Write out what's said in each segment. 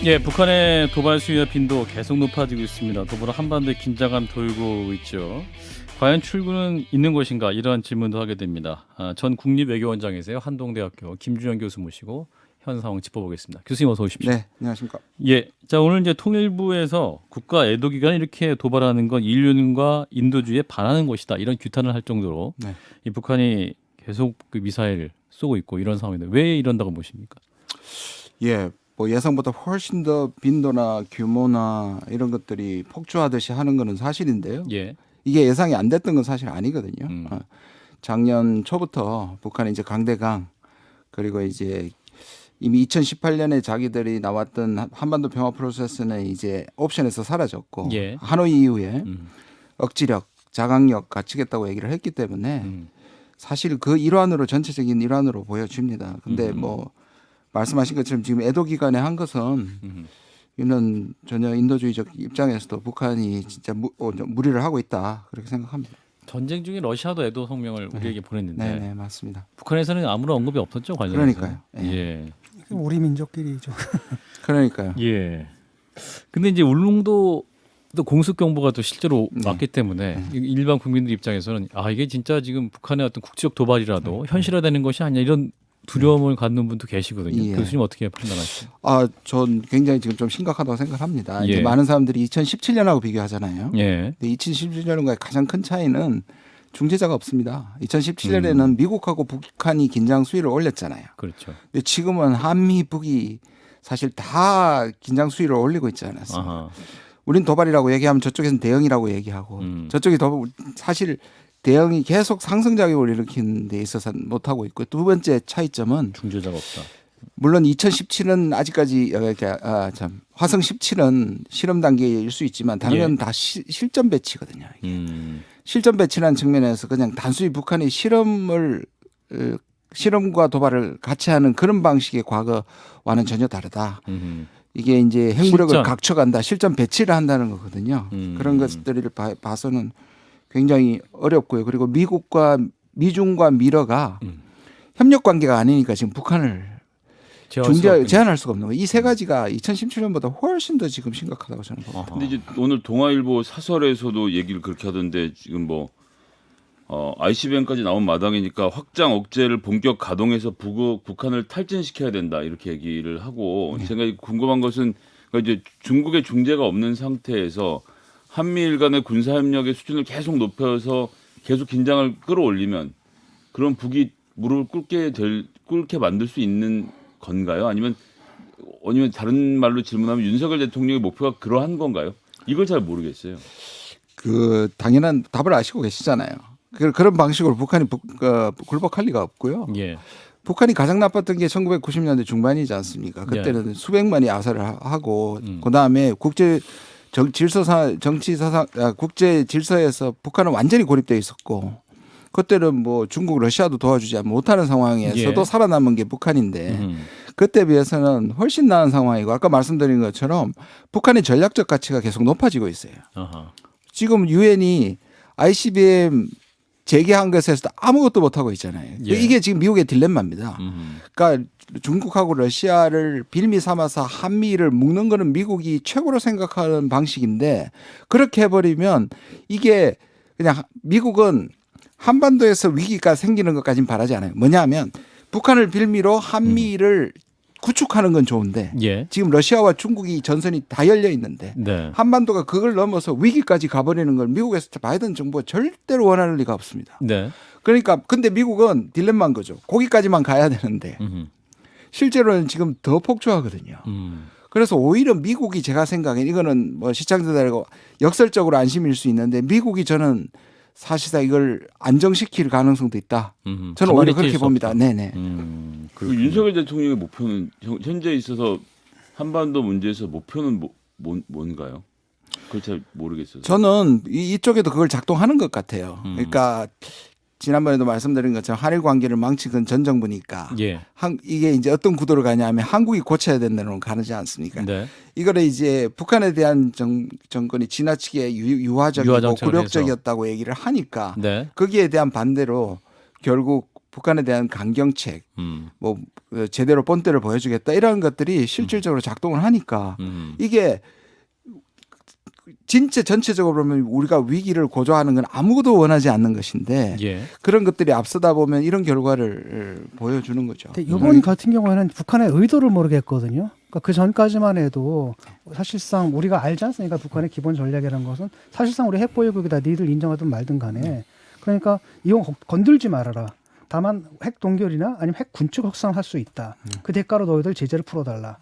예, 북한의 도발 수위와 빈도 계속 높아지고 있습니다. 더불어 한반도에 긴장감 돌고 있죠. 과연 출구는 있는 것인가 이러한 질문도 하게 됩니다. 전 국립외교원장이세요. 한동대학교 김준영 교수 모시고 현 상황 짚어보겠습니다. 교수님 어서 오십시오. 네, 안녕하십니까. 예, 자 오늘 이제 통일부에서 국가 애도 기관이 이렇게 도발하는 건 인륜과 인도주의에 반하는 것이다 이런 규탄을 할 정도로 네. 이 북한이 계속 그 미사일 쏘고 있고 이런 상황인데 왜 이런다고 보십니까? 예, 뭐 예상보다 훨씬 더 빈도나 규모나 이런 것들이 폭주하듯이 하는 것은 사실인데요. 예, 이게 예상이 안 됐던 건 사실 아니거든요. 음. 작년 초부터 북한이 이제 강대강 그리고 이제 이미 2018년에 자기들이 나왔던 한반도 평화 프로세스는 이제 옵션에서 사라졌고 예. 하노이 이후에 음. 억지력, 자강력 갖추겠다고 얘기를 했기 때문에 사실 그 일환으로 전체적인 일환으로 보여집니다. 근데 뭐 말씀하신 것처럼 지금 애도 기간에 한 것은 이는 전혀 인도주의적 입장에서도 북한이 진짜 무리를 하고 있다 그렇게 생각합니다. 전쟁 중에 러시아도 애도 성명을 우리에게 보냈는데 네, 맞습니다. 북한에서는 아무런 언급이 없었죠 관련해서. 그러니까요. 예. 우리 민족끼리 좀 그러니까요. 예. 근데 이제 울릉도 또 공습 경보가 또 실제로 왔기 때문에 일반 국민들 입장에서는 이게 진짜 지금 북한의 어떤 국지적 도발이라도 현실화되는 것이 아니냐 이런 두려움을 갖는 분도 계시거든요. 예. 교수님 어떻게 판단하시죠? 전 굉장히 지금 좀 심각하다고 생각합니다. 예. 이제 많은 사람들이 2017년하고 비교하잖아요. 예. 근데 2017년과의 가장 큰 차이는 중재자가 없습니다. 2017년에는 미국하고 북한이 긴장 수위를 올렸잖아요. 그렇죠. 근데 지금은 한미 북이 사실 다 긴장 수위를 올리고 있지 않았어요. 아하. 우린 도발이라고 얘기하면 저쪽에서는 대응이라고 얘기하고 저쪽이 사실 대응이 계속 상승작용을 일으키는 데 있어서 못하고 있고 두 번째 차이점은 중재자가 없다. 물론 2017은 아직까지 화성 17은 실험 단계일 수 있지만 다른 건 다 실전 배치거든요. 실전 배치라는 측면에서 그냥 단순히 북한이 실험과 도발을 같이 하는 그런 방식의 과거와는 전혀 다르다. 이게 이제 핵무력을 실전. 각쳐간다, 실전 배치를 한다는 거거든요. 그런 것들을 봐서는 굉장히 어렵고요. 그리고 미중과 미러가 협력 관계가 아니니까 지금 북한을 제한할 수가 없는 거예요. 이 세 가지가 2017년보다 훨씬 더 지금 심각하다고 저는 봅니다. 근데 이제 오늘 동아일보 사설에서도 얘기를 그렇게 하던데 지금 ICBM까지 나온 마당이니까 확장 억제를 본격 가동해서 북한을 탈진시켜야 된다 이렇게 얘기를 하고 제가 궁금한 것은 그러니까 이제 중국의 중재가 없는 상태에서 한미일 간의 군사협력의 수준을 계속 높여서 계속 긴장을 끌어올리면 그런 북이 무릎을 꿇게 만들 수 있는 건가요? 아니면 다른 말로 질문하면 윤석열 대통령의 목표가 그러한 건가요? 이걸 잘 모르겠어요. 당연한 답을 아시고 계시잖아요. 그런 방식으로 북한이 굴복할 리가 없고요. 예. 북한이 가장 나빴던 게 1990년대 중반이지 않습니까? 그때는 수백만이 아사를 하고 그다음에 국제 질서에서 북한은 완전히 고립되어 있었고 그때는 뭐 중국, 러시아도 도와주지 못하는 상황에서도 살아남은 게 북한인데 그때 비해서는 훨씬 나은 상황이고 아까 말씀드린 것처럼 북한의 전략적 가치가 계속 높아지고 있어요. 아하. 지금 유엔이 ICBM 재개한 것에서도 아무것도 못하고 있잖아요. 이게 지금 미국의 딜레마입니다. 그러니까 중국하고 러시아를 빌미 삼아서 한미를 묶는 거는 미국이 최고로 생각하는 방식인데 그렇게 해버리면 이게 그냥 미국은 한반도에서 위기가 생기는 것까지는 바라지 않아요. 뭐냐 하면 북한을 빌미로 한미를 구축하는 건 좋은데 지금 러시아와 중국이 전선이 다 열려 있는데 한반도가 그걸 넘어서 위기까지 가버리는 걸 미국에서 바이든 정부가 절대로 원하는 리가 없습니다. 그러니까 근데 미국은 딜레마인 거죠. 거기까지만 가야 되는데 실제로는 지금 더 폭주하거든요. 그래서 오히려 미국이 제가 생각엔 이거는 뭐 시청자들하고 역설적으로 안심일 수 있는데 미국이 저는 사실상 이걸 안정시킬 가능성도 있다. 저는 오히려 그렇게 봅니다. 네네. 윤석열 대통령의 목표는 현재 있어서 한반도 문제에서 목표는 뭔가요? 그걸 잘 모르겠어요. 저는 이쪽에도 그걸 작동하는 것 같아요. 그러니까 지난번에도 말씀드린 것처럼 한일 관계를 망친 건 전 정부니까 이게 이제 어떤 구도로 가냐면 한국이 고쳐야 된다는 가지 않습니까? 이거를 이제 북한에 대한 정권이 지나치게 유화적이고 굴욕적이었다고 얘기를 하니까 거기에 대한 반대로 결국 북한에 대한 강경책, 뭐 제대로 본때를 보여주겠다 이런 것들이 실질적으로 작동을 하니까 이게 진짜 전체적으로 보면 우리가 위기를 고조하는 건 아무도 원하지 않는 것인데 예. 그런 것들이 앞서다 보면 이런 결과를 보여주는 거죠. 이번 같은 경우에는 북한의 의도를 모르겠거든요. 그러니까 그 전까지만 해도 사실상 우리가 알지 않습니까? 북한의 기본 전략이라는 것은 사실상 우리 핵보유국이다. 니들 인정하든 말든 간에. 그러니까 이건 건들지 말아라. 다만 핵 동결이나 아니면 핵 군축 확산할 수 있다. 그 대가로 너희들 제재를 풀어달라.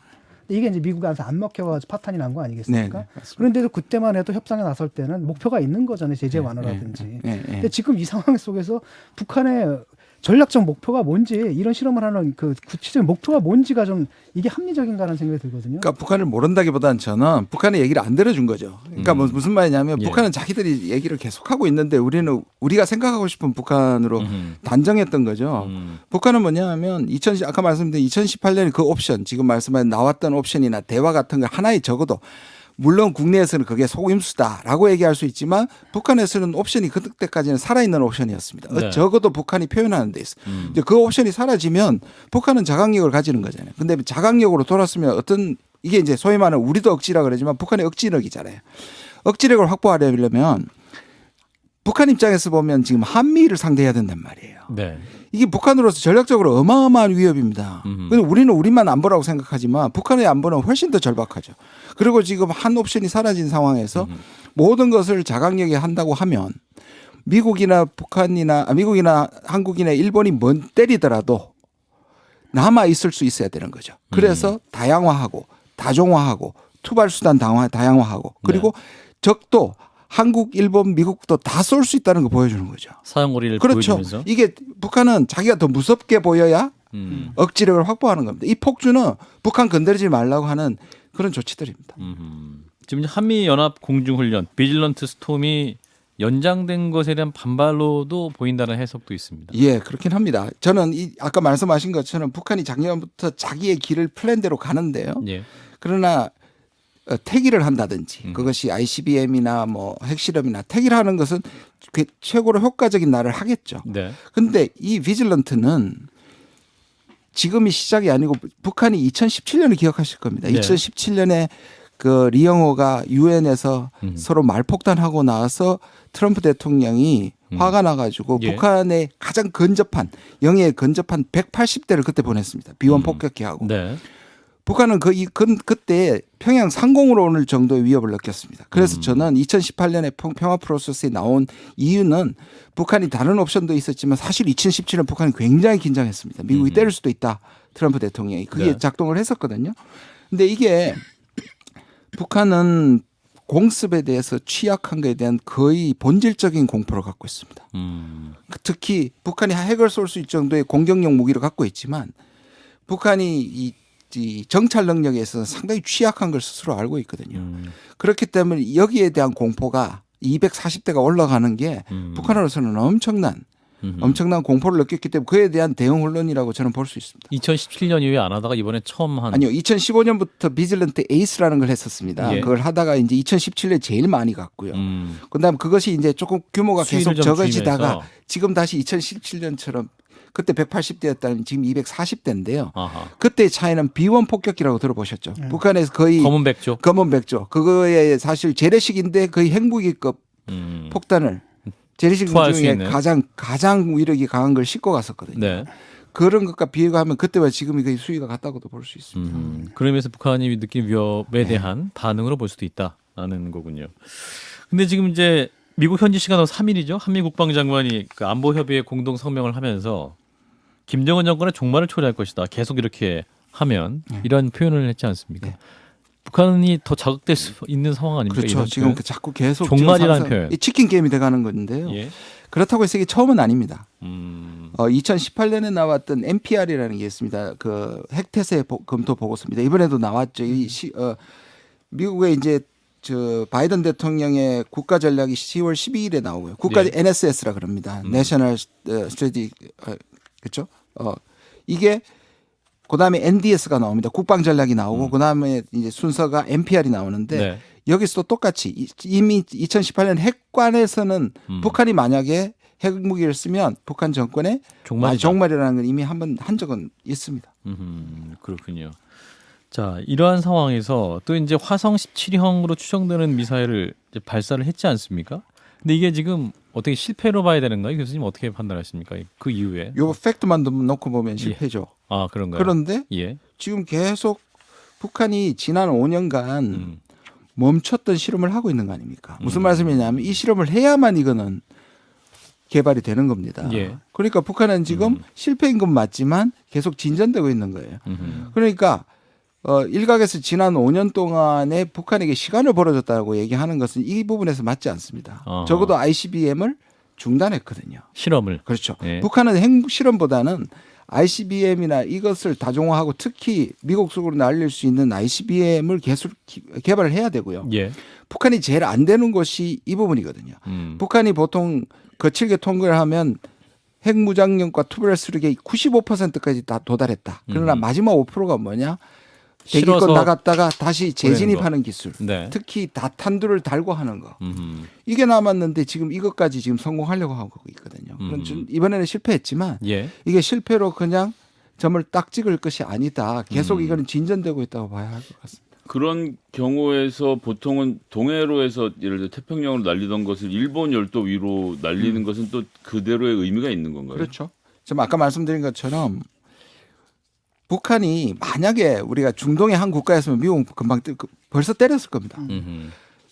이게 이제 미국한테 안 먹혀가지고 파탄이 난 거 아니겠습니까? 네, 그런데도 그때만 해도 협상에 나설 때는 목표가 있는 거잖아요. 제재 완화라든지. 근데 지금 이 상황 속에서 북한의 전략적 목표가 뭔지 이런 실험을 하는 그 구체적인 목표가 뭔지가 좀 이게 합리적인가라는 생각이 들거든요. 그러니까 북한을 모른다기보다는 저는 북한의 얘기를 안 들어준 거죠. 그러니까 무슨 말이냐면 북한은 자기들이 얘기를 계속하고 있는데 우리는 우리가 생각하고 싶은 북한으로 단정했던 거죠. 북한은 뭐냐면 아까 말씀드린 2018년에 그 옵션 지금 말씀하신 나왔던 옵션이나 대화 같은 거 하나에 적어도 물론 국내에서는 그게 속임수다라고 얘기할 수 있지만 북한에서는 옵션이 그때까지는 살아있는 옵션이었습니다. 네. 적어도 북한이 표현하는 데 있어. 이제 그 옵션이 사라지면 북한은 자강력을 가지는 거잖아요. 근데 자강력으로 돌았으면 어떤 이게 이제 소위 말하는 우리도 억지라 그러지만 북한의 억지력이잖아요. 억지력을 확보하려면 북한 입장에서 보면 지금 한미를 상대해야 된단 말이에요. 네. 이게 북한으로서 전략적으로 어마어마한 위협입니다. 근데 우리는 우리만 안보라고 생각하지만 북한의 안보는 훨씬 더 절박하죠. 그리고 지금 한 옵션이 사라진 상황에서 모든 것을 자강력에 한다고 하면 미국이나 한국이나 일본이 먼 때리더라도 남아 있을 수 있어야 되는 거죠. 그래서 다양화하고 다종화하고 투발 수단 다양화하고 그리고 적도 한국, 일본, 미국도 다 쏠 수 있다는 거 보여주는 거죠. 사용거리를 그렇죠. 보여주면서. 이게 북한은 자기가 더 무섭게 보여야 억지력을 확보하는 겁니다. 이 폭주는 북한 건드리지 말라고 하는 그런 조치들입니다. 지금 한미 연합 공중훈련 비질런트 스톰이 연장된 것에 대한 반발로도 보인다는 해석도 있습니다. 예, 그렇긴 합니다. 저는 아까 말씀하신 것처럼 북한이 작년부터 자기의 길을 플랜대로 가는데요. 예. 그러나 태기를 한다든지 그것이 ICBM이나 뭐 핵실험이나 태기를 하는 것은 최고로 효과적인 날을 하겠죠. 네. 그런데 이 비질런트는 지금이 시작이 아니고 북한이 2017년을 기억하실 겁니다. 네. 2017년에 그 리영호가 유엔에서 서로 말폭탄하고 나와서 트럼프 대통령이 화가 나가지고 예. 북한에 가장 근접한 영해에 근접한 180대를 그때 보냈습니다. 비원 폭격기하고. 네. 북한은 그때 평양 상공으로 오는 정도의 위협을 느꼈습니다. 그래서 저는 2018년에 평화 프로세스에 나온 이유는 북한이 다른 옵션도 있었지만 사실 2017년 북한이 굉장히 긴장했습니다. 미국이 때릴 수도 있다. 트럼프 대통령이. 그게 네. 작동을 했었거든요. 근데 이게 북한은 공습에 대해서 취약한 것에 대한 거의 본질적인 공포를 갖고 있습니다. 특히 북한이 핵을 쏠 수 있을 정도의 공격용 무기를 갖고 있지만 북한이 이 정찰 능력에 있어서 상당히 취약한 걸 스스로 알고 있거든요. 그렇기 때문에 여기에 대한 공포가 240대가 올라가는 게 북한으로서는 엄청난 공포를 느꼈기 때문에 그에 대한 대응 혼론이라고 저는 볼 수 있습니다. 2017년 이후에 안 하다가 이번에 처음 한. 아니요. 2015년부터 비질런트 에이스라는 걸 했었습니다. 예. 그걸 하다가 이제 2017년에 제일 많이 갔고요. 그다음 그것이 이제 조금 규모가 계속 수위를 좀 적어지다가 줄이면서. 지금 다시 2017년처럼 그때 180대였다면 지금 240대인데요. 아하. 그때의 차이는 B1 폭격기라고 들어보셨죠? 북한에서 거의 검은 백조. 검은 백조. 그거에 사실 재래식인데 거의 핵무기급 폭탄을 재래식 투하할 수 중에 있는. 가장 위력이 강한 걸 싣고 갔었거든요. 네. 그런 것과 비교하면 그때와 지금이 거의 수위가 같다고도 볼 수 있습니다. 그러면서 북한이 느낀 위협에 대한 반응으로 볼 수도 있다라는 거군요. 근데 지금 이제 미국 현지 시간으로 3일이죠. 한미 국방장관이 그 안보 협의회 공동 성명을 하면서 김정은 정권의 종말을 초래할 것이다. 계속 이렇게 하면 이런 표현을 했지 않습니까? 북한이 더 자극될 수 있는 상황 아닙니까? 그렇죠. 이런 지금 표현? 자꾸 계속 종말이라는 지금 표현. 이 치킨 게임이 돼가는 건데요. 예. 그렇다고 해서 이게 처음은 아닙니다. 嗯 2018년에 나왔던 NPR이라는 게 있습니다. 그 핵태세 검토 보고서입니다. 이번에도 나왔죠. 미국의 이제 바이든 대통령의 국가 전략이 10월 12일에 나오고요. 국가 네. NSS라 그럽니다. National Strategy 그렇죠? 이게 그다음에 NDS가 나옵니다. 국방 전략이 나오고 그다음에 이제 순서가 NPR이 나오는데 네. 여기서도 똑같이 이미 2018년 핵관에서는 북한이 만약에 핵무기를 쓰면 북한 정권의 종말이다. 종말이라는 건 이미 한 번 한 적은 있습니다. 그렇군요. 자, 이러한 상황에서 또 이제 화성 17형으로 추정되는 미사일을 이제 발사를 했지 않습니까? 근데 이게 지금 어떻게 실패로 봐야 되는가요? 교수님 어떻게 판단하십니까? 그 이후에. 요 팩트만 놓고 보면 실패죠. 아, 그런가요? 그런데 예. 지금 계속 북한이 지난 5년간 멈췄던 실험을 하고 있는 거 아닙니까? 무슨 말씀이냐면 이 실험을 해야만 이거는 개발이 되는 겁니다. 예. 그러니까 북한은 지금 실패인 건 맞지만 계속 진전되고 있는 거예요. 그러니까 일각에서 지난 5년 동안에 북한에게 시간을 벌어줬다고 얘기하는 것은 이 부분에서 맞지 않습니다. 어허. 적어도 ICBM을 중단했거든요. 실험을. 그렇죠. 예. 북한은 핵 실험보다는 ICBM이나 이것을 다종화하고 특히 미국 속으로 날릴 수 있는 ICBM을 계속 개발을 해야 되고요. 예. 북한이 제일 안 되는 것이 이 부분이거든요. 북한이 보통 거칠게 통계를 하면 핵무장력과 투별 수력의 95%까지 다 도달했다. 그러나 마지막 5%가 뭐냐? 대기권 실어서 나갔다가 다시 재진입하는 기술. 네. 특히 다탄두를 달고 하는 거. 이게 남았는데 지금 이것까지 지금 성공하려고 하고 있거든요. 그런 이번에는 실패했지만 예. 이게 실패로 그냥 점을 딱 찍을 것이 아니다. 계속 이거는 진전되고 있다고 봐야 할 것 같습니다. 그런 경우에서 보통은 동해로에서 예를 들어 태평양으로 날리던 것을 일본 열도 위로 날리는 것은 또 그대로의 의미가 있는 건가요? 그렇죠. 지금 아까 말씀드린 것처럼 북한이 만약에 우리가 중동의 한 국가였으면 미국은 금방 벌써 때렸을 겁니다.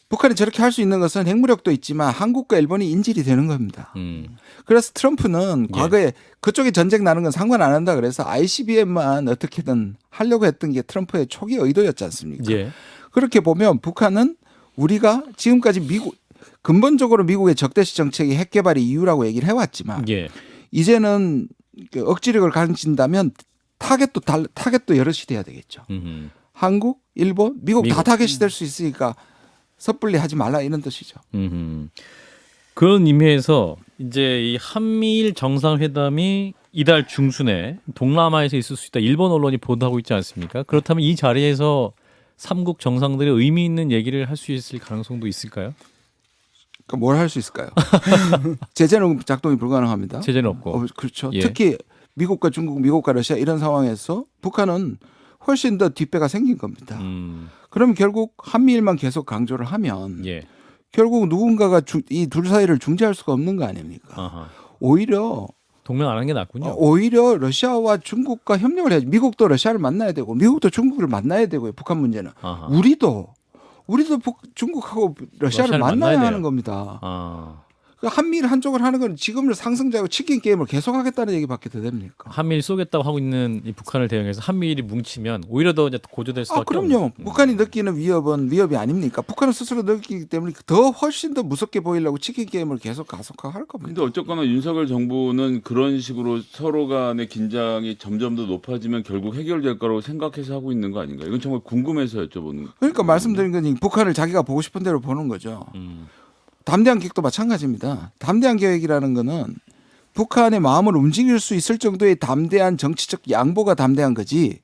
북한이 저렇게 할 수 있는 것은 핵무력도 있지만 한국과 일본이 인질이 되는 겁니다. 그래서 트럼프는 과거에 그쪽에 전쟁 나는 건 상관 안 한다 그래서 ICBM만 어떻게든 하려고 했던 게 트럼프의 초기 의도였지 않습니까? 예. 그렇게 보면 북한은 우리가 지금까지 근본적으로 미국의 적대시 정책이 핵 개발의 이유라고 얘기를 해왔지만 예. 이제는 억지력을 가진다면 타겟도 여럿이 돼야 되겠죠. 한국, 일본, 미국 다 타겟이 될 수 있으니까 섣불리 하지 말라 이런 뜻이죠. 그런 의미에서 이제 이 한미일 정상회담이 이달 중순에 동남아에서 있을 수 있다. 일본 언론이 보도하고 있지 않습니까? 그렇다면 이 자리에서 삼국 정상들이 의미 있는 얘기를 할 수 있을 가능성도 있을까요? 그러니까 뭘 할 수 있을까요? 제재는 작동이 불가능합니다. 제재는 없고. 그렇죠. 예. 특히 미국과 중국, 미국과 러시아 이런 상황에서 북한은 훨씬 더 뒷배가 생긴 겁니다. 그럼 결국 한미일만 계속 강조를 하면 예. 결국 누군가가 이 둘 사이를 중재할 수가 없는 거 아닙니까? 아하. 오히려 동맹 안 하는 게 낫군요. 러시아와 중국과 협력을 해야지. 미국도 러시아를 만나야 되고 미국도 중국을 만나야 되고요. 북한 문제는. 아하. 우리도 중국하고 러시아를 만나야 하는 겁니다. 아. 그 한미일 한쪽을 하는 건 지금을 상승자고 치킨 게임을 계속하겠다는 얘기밖에 더 됩니까? 한미일 쏘겠다고 하고 있는 이 북한을 대응해서 한미일이 뭉치면 오히려 더 이제 고조될 수밖에 그럼요. 없는. 북한이 느끼는 위협은 위협이 아닙니까? 북한은 스스로 느끼기 때문에 더 훨씬 더 무섭게 보이려고 치킨 게임을 계속 가속화할 겁니다. 근데 어쨌거나 윤석열 정부는 그런 식으로 서로 간의 긴장이 점점 더 높아지면 결국 해결될 거라고 생각해서 하고 있는 거 아닌가요? 이건 정말 궁금해서 여쭤보는. 그러니까 말씀드린 건 북한을 자기가 보고 싶은 대로 보는 거죠. 담대한 계획도 마찬가지입니다. 담대한 계획이라는 거는 북한의 마음을 움직일 수 있을 정도의 담대한 정치적 양보가 담대한 거지.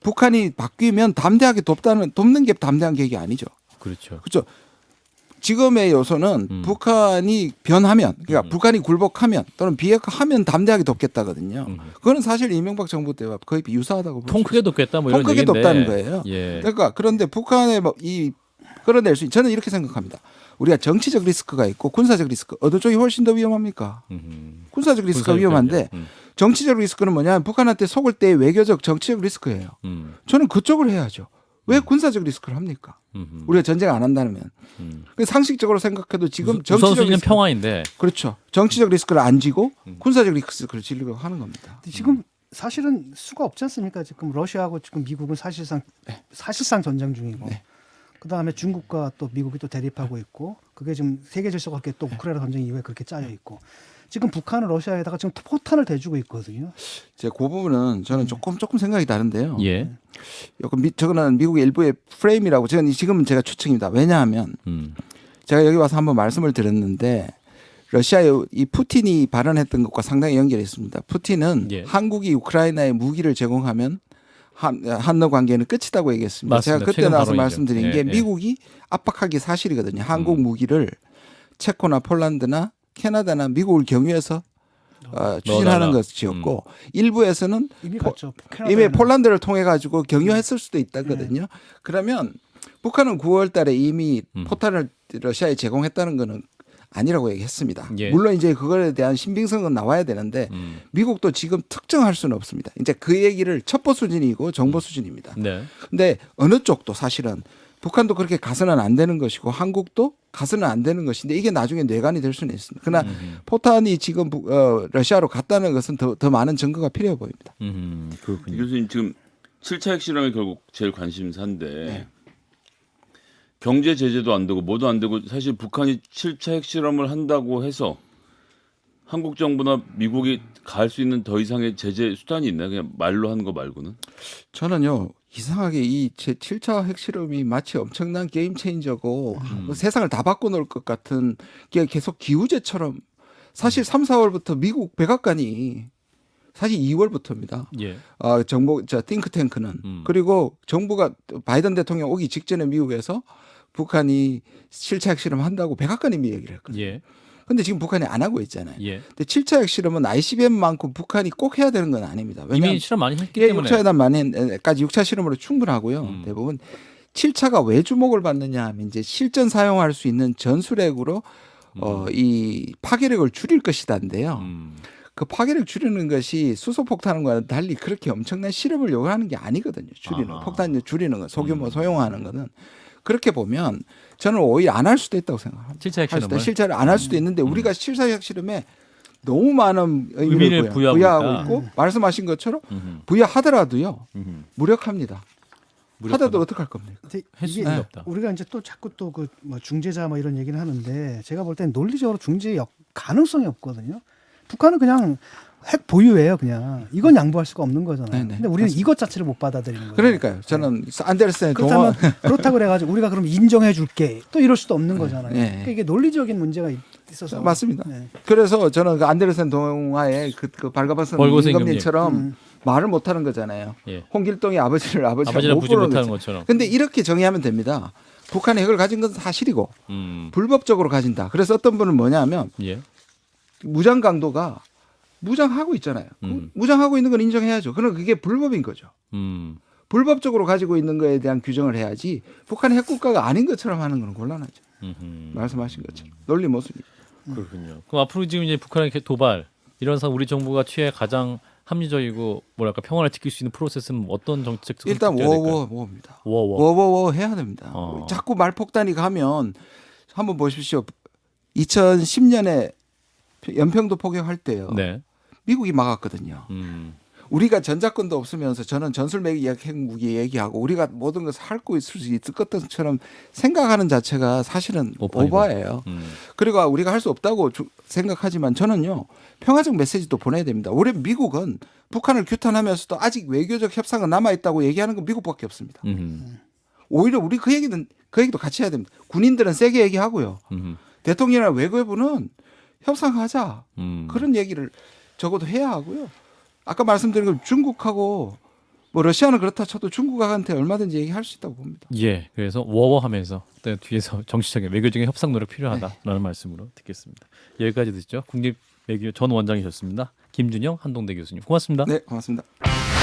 북한이 바뀌면 담대하게 돕는 게 담대한 계획이 아니죠. 그렇죠. 그렇죠. 지금의 요소는 북한이 변하면, 그러니까 북한이 굴복하면 또는 비핵화하면 담대하게 돕겠다거든요. 그거는 사실 이명박 정부 때와 거의 비유사하다고 볼 수 통 크게 있어요. 돕겠다 뭐 통 이런 크게 얘기인데. 돕다는 거예요. 예. 그러니까 그런데 북한의 끌어낼 수 있는, 저는 이렇게 생각합니다. 우리가 정치적 리스크가 있고 군사적 리스크 어느 쪽이 훨씬 더 위험합니까? 군사적 리스크가 위험한데 정치적 리스크는 뭐냐면 북한한테 속을 때 외교적 정치적 리스크예요. 저는 그쪽을 해야죠. 왜 군사적 리스크를 합니까? 우리가 전쟁 안 한다면. 상식적으로 생각해도 지금 정치적 우선순위는 리스크, 평화인데. 그렇죠. 정치적 리스크를 안 지고 군사적 리스크를 지려고 하는 겁니다. 지금 사실은 수가 없지 않습니까? 지금 러시아하고 지금 미국은 사실상 전쟁 중이고, 그다음에 중국과 또 미국이 또 대립하고 있고, 그게 지금 세계 질서가 그렇게 또 우크라이나 전쟁 이후에 그렇게 짜여 있고, 지금 북한은 러시아에다가 지금 포탄을 대주고 있거든요. 그 부분은 저는 조금 생각이 다른데요. 예. 저거는 미국의 일부의 프레임이라고 지금은 제가 추측입니다. 왜냐하면 제가 여기 와서 한번 말씀을 드렸는데 러시아의 이 푸틴이 발언했던 것과 상당히 연결이 있습니다. 푸틴은 한국이 우크라이나에 무기를 제공하면 한러 관계는 끝이다고 얘기했습니다. 맞습니다. 제가 그때 나와서 말씀드린 게 미국이 압박하기 사실이거든요. 한국 무기를 체코나 폴란드나 캐나다나 미국을 경유해서 추진하는 넣어달라. 것이었고 일부에서는 이미 갔죠. 이미 캐나다에는. 폴란드를 통해 가지고 경유했을 수도 있다거든요. 그러면 북한은 9월달에 이미 포탄을 러시아에 제공했다는 거는 아니라고 얘기했습니다. 예. 물론 이제 그거에 대한 신빙성은 나와야 되는데 미국도 지금 특정할 수는 없습니다. 이제 그 얘기를 첩보 수준이고 정보 수준입니다. 네. 근데 어느 쪽도 사실은 북한도 그렇게 가서는 안 되는 것이고 한국도 가서는 안 되는 것인데 이게 나중에 뇌관이 될 수는 있습니다. 그러나 포탄이 지금 러시아로 갔다는 것은 더 많은 증거가 필요해 보입니다. 그렇군요. 교수님 지금 7차 핵실험이 결국 제일 관심사인데 네. 경제 제재도 안 되고 뭐도 안 되고 사실 북한이 7차 핵실험을 한다고 해서 한국 정부나 미국이 가할 수 있는 더 이상의 제재 수단이 있나요? 그냥 말로 하는 거 말고는? 저는요 이상하게 이 제 7차 핵실험이 마치 엄청난 게임 체인저고 뭐 세상을 다 바꿔놓을 것 같은 게 계속 기우제처럼 사실 3, 4월부터 미국 백악관이 사실 2월부터입니다. 예. 정보 띵크탱크는 그리고 정부가 바이든 대통령 오기 직전에 미국에서 북한이 7차 핵실험 한다고 백악관이 이미 얘기를 했거든요. 예. 근데 지금 북한이 안 하고 있잖아요. 예. 근데 7차 핵실험은 ICBM만큼 북한이 꼭 해야 되는 건 아닙니다. 이미 왜냐하면 실험 많이 했기 예, 때문에. 6차 회담만까지 6차 실험으로 충분하고요. 대부분 7차가 왜 주목을 받느냐 하면 이제 실전 사용할 수 있는 전술핵으로 이 파괴력을 줄일 것이다인데요. 그 파괴력 줄이는 것이 수소폭탄과는 달리 그렇게 엄청난 실험을 요구하는 게 아니거든요. 줄이는 아하. 폭탄 줄이는 건 소규모 소형화하는 거는 그렇게 보면 저는 오히려 안 할 수도 있다고 생각합니다. 7차 핵실험을? 실제로 안 할 수도 있는데 우리가 7차 핵실험에 너무 많은 의미를 의미를 부여하고 부여하고 있다. 있고 말씀하신 것처럼 부여하더라도요 무력합니다. 하더라도 어떡할 겁니까? 근데 할 수 이게 있는 게 없다. 우리가 이제 또 자꾸 또 그 뭐 중재자 뭐 이런 얘기를 하는데 제가 볼 땐 논리적으로 중재 가능성이 없거든요. 북한은 그냥 핵 보유예요, 그냥. 이건 양보할 수가 없는 거잖아요. 네네, 근데 우리는 맞습니다. 이것 자체를 못 받아들이는 거예요. 그러니까요. 저는 안데르센의 동화 그렇다면 그렇다고 그래가지고 우리가 그럼 인정해 줄게 또 이럴 수도 없는 거잖아요. 네. 그러니까 이게 논리적인 문제가 있어서 맞습니다. 네. 그래서 저는 그 안데르센 동화의 그 발가벗은 벌거벗은 임금님처럼 말을 못하는 거잖아요. 예. 홍길동이 아버지가 아버지랑 못 부지 부르는 못하는 거죠. 것처럼. 근데 이렇게 정의하면 됩니다. 북한이 핵을 가진 것은 사실이고 불법적으로 가진다. 그래서 어떤 분은 뭐냐면 예. 무장 강도가 무장하고 있잖아요. 무장하고 있는 건 인정해야죠. 그럼 그게 불법인 거죠. 불법적으로 가지고 있는 거에 대한 규정을 해야지 북한이 핵국가가 아닌 것처럼 하는 건 곤란하죠. 말씀하신 것처럼 논리 모순이죠. 그렇군요. 그럼 앞으로 지금 이제 북한의 도발 이런 상 우리 정부가 취해 가장 합리적이고 뭐랄까 평화를 지킬 수 있는 프로세스는 어떤 정책 일단 워입니다. 워워. 워워워 해야 됩니다. 자꾸 말폭탄이 가면 한번 보십시오. 2010년에 연평도 포격할 때요. 네. 미국이 막았거든요. 우리가 전자권도 없으면서 저는 전술매기 핵무기 얘기하고 우리가 모든 것을 할 수 있을 것처럼 생각하는 자체가 사실은 오버예요. 그리고 우리가 할 수 없다고 생각하지만 저는요 평화적 메시지도 보내야 됩니다. 올해 미국은 북한을 규탄하면서도 아직 외교적 협상은 남아 있다고 얘기하는 건 미국밖에 없습니다. 오히려 우리 그 얘기도 같이 해야 됩니다. 군인들은 세게 얘기하고요. 대통령이나 외교부는 협상하자 그런 얘기를 적어도 해야 하고요. 아까 말씀드린 건 중국하고 뭐 러시아는 그렇다 쳐도 중국한테 얼마든지 얘기할 수 있다고 봅니다. 예. 그래서 워워하면서 또 뒤에서 정치적인 외교적인 협상 노력 필요하다라는 말씀으로 듣겠습니다. 여기까지 듣죠. 국립외교 전 원장이셨습니다. 김준영 한동대 교수님 고맙습니다. 네, 고맙습니다.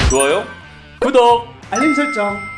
좋아요? 구독. 알림 설정.